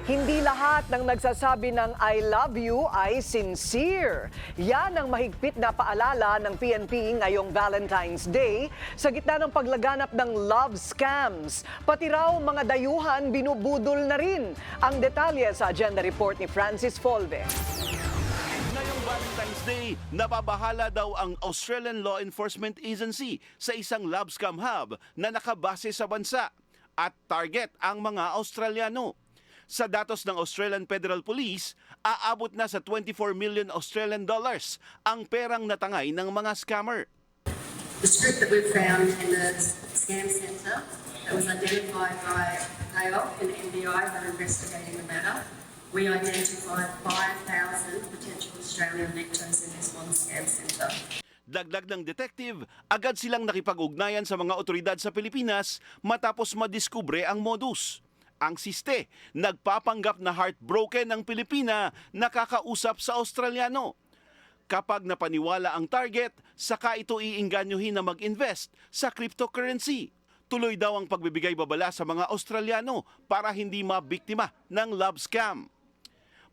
Hindi lahat ng nagsasabi ng I love you ay sincere. Yan ang mahigpit na paalala ng PNP ngayong Valentine's Day sa gitna ng paglaganap ng love scams. Pati raw mga dayuhan binubudol na rin. Ang detalye sa agenda report ni Francis Folve. Ngayong Valentine's Day, nababahala daw ang Australian Law Enforcement Agency sa isang love scam hub na nakabase sa bansa at target ang mga Australiano. Sa datos ng Australian Federal Police, aabot na sa 24 million Australian dollars ang perang natangay ng mga scammer. The script that we've found in the scam centre that was identified by AOC and NBI that are investigating the matter, we identified 5,000 potential Australian victims in this one scam centre. Dagdag ng detective, agad silang nakipag-ugnayan sa mga otoridad sa Pilipinas matapos madiskubre ang modus. Ang siste, nagpapanggap na heartbroken ang Pilipina nakakausap sa Australiano. Kapag napaniwala ang target, saka ito iinganyohin na mag-invest sa cryptocurrency. Tuloy daw ang pagbibigay babala sa mga Australiano para hindi mabiktima ng love scam.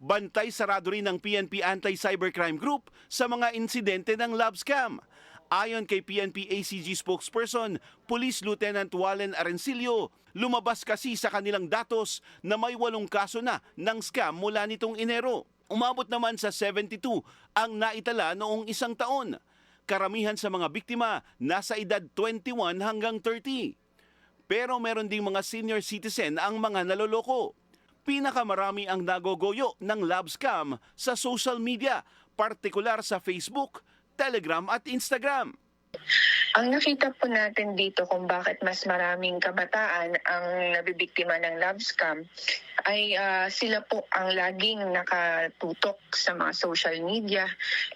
Bantay sarado rin ng PNP Anti-Cybercrime Group sa mga insidente ng love scam. Ayon kay PNP ACG spokesperson, Police Lieutenant Wallen Arencillo, lumabas kasi sa kanilang datos na may 8 kaso na ng scam mula nitong Enero. Umabot naman sa 72 ang naitala noong isang taon. Karamihan sa mga biktima nasa edad 21 hanggang 30. Pero meron ding mga senior citizen ang mga naloloko. Pinakamarami ang nagogoyo ng love scam sa social media, partikular sa Facebook, Telegram at Instagram. Ang nakita po natin dito kung bakit mas maraming kabataan ang nabibiktima ng love scam ay sila po ang laging nakatutok sa mga social media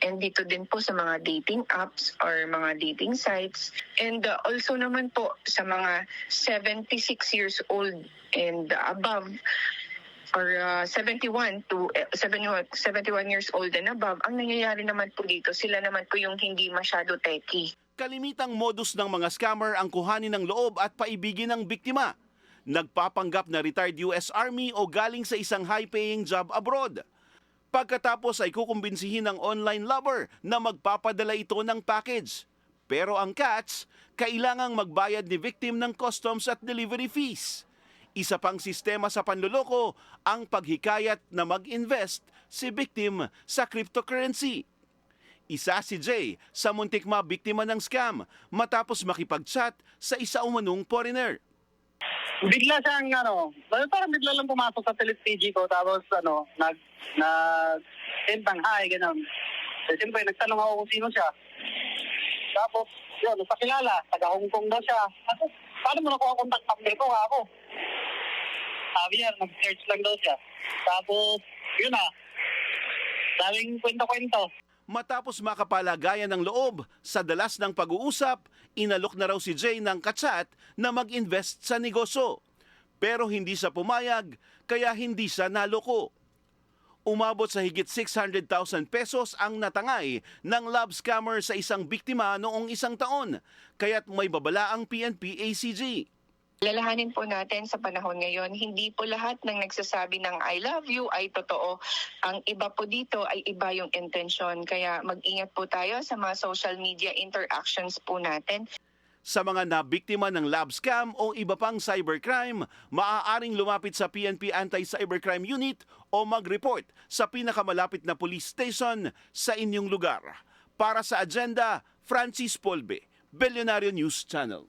and dito din po sa mga dating apps or mga dating sites and also naman po sa mga 76 years old and above or 71 years old and above, ang nangyayari naman po dito, sila naman po yung hindi masyado techy. Kalimitang modus ng mga scammer ang kuhanin ng loob at paibigin ng biktima. Nagpapanggap na retired US Army o galing sa isang high-paying job abroad. Pagkatapos ay kukumbinsihin ng online lover na magpapadala ito ng package. Pero ang catch, kailangang magbayad ni victim ng customs at delivery fees. Isa pang sistema sa panloloko ang paghikayat na mag-invest si victim sa cryptocurrency. Isa si Jay sa muntik mabiktima ng scam matapos makipag-chat sa isa umanong foreigner. Bigla siyang parang bigla lang pumasok sa telepg ko tapos sentang hi, gano'n. So, siyempre, nagtanong ako kung sino siya. Tapos, yun, napakilala, taga-Hong Kong daw siya. Tapos, paano mo nakuha contact number ko ako? Sabi niya, nag-search lang daw siya. Tapos, yun daming kwento-kwento. Matapos makapalagayan ng loob sa dalas ng pag-uusap, inalok na raw si Jay ng kachat na mag-invest sa negosyo. Pero hindi siya pumayag, kaya hindi siya naloko. Umabot sa higit 600,000 pesos ang natangay ng love scammer sa isang biktima noong isang taon, kaya't may babala ang PNP ACG. Lalahanin po natin sa panahon ngayon, hindi po lahat ng nagsasabi ng I love you ay totoo. Ang iba po dito ay iba yung intensyon. Kaya mag-ingat po tayo sa mga social media interactions po natin. Sa mga nabiktima ng love scam o iba pang cybercrime, maaaring lumapit sa PNP Anti-Cybercrime Unit o mag-report sa pinakamalapit na police station sa inyong lugar. Para sa agenda, Francis Folve, Billionario News Channel.